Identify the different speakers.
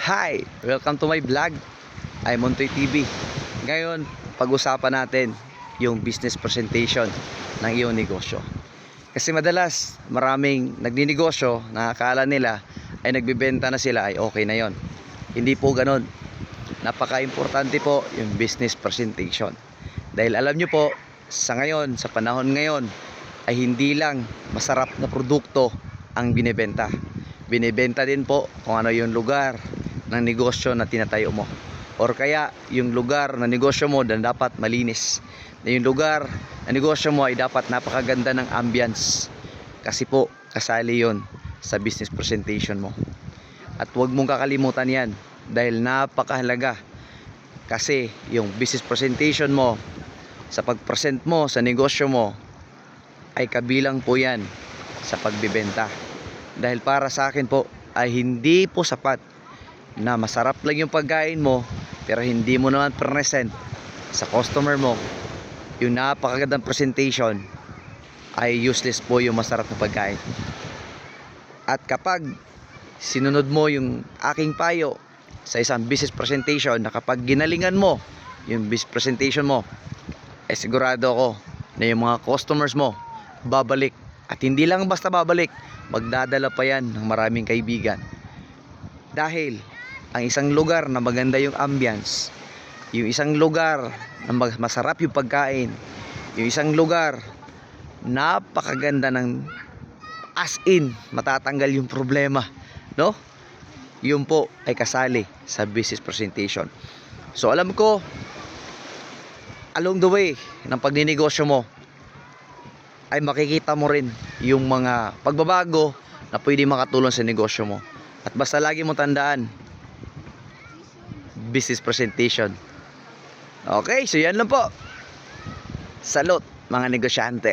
Speaker 1: Hi! Welcome to my vlog. I'm Montoy TV. Ngayon, pag-usapan natin yung business presentation ng iyong negosyo. Kasi madalas, maraming nagninegosyo na akala nila ay nagbibenta na sila ay okay na yon. Hindi po ganon. Napaka-importante po yung business presentation. Dahil alam nyo po, sa ngayon, sa panahon ngayon, ay hindi lang masarap na produkto ang binibenta. Binibenta din po kung ano yung lugar ng negosyo na tinatayo mo, or kaya yung lugar na negosyo mo na dapat malinis, na yung lugar na negosyo mo ay dapat napakaganda ng ambience, kasi po kasali yon sa business presentation mo. At huwag mong kakalimutan yan, dahil napakahalaga, kasi yung business presentation mo sa pag-present mo sa negosyo mo ay kabilang po yan sa pagbibenta. Dahil para sa akin po ay hindi po sapat na masarap lang yung pagkain mo pero hindi mo naman present sa customer mo yung napakagandang presentation, ay useless po yung masarap na pagkain. At kapag sinunod mo yung aking payo sa isang business presentation, na kapag ginalingan mo yung business presentation mo, ay sigurado ako na yung mga customers mo babalik. At hindi lang basta babalik, magdadala pa yan ng maraming kaibigan. Dahil ang isang lugar na maganda yung ambience, yung isang lugar na masarap yung pagkain, yung isang lugar napakaganda ng as in matatanggal yung problema, no? Yun po ay kasali sa business presentation. So alam ko, along the way ng pagninegosyo mo ay makikita mo rin yung mga pagbabago na pwede makatulong sa negosyo mo. At basta lagi mo tandaan, business presentation. Okay, so yan lang po. Salute mga negosyante.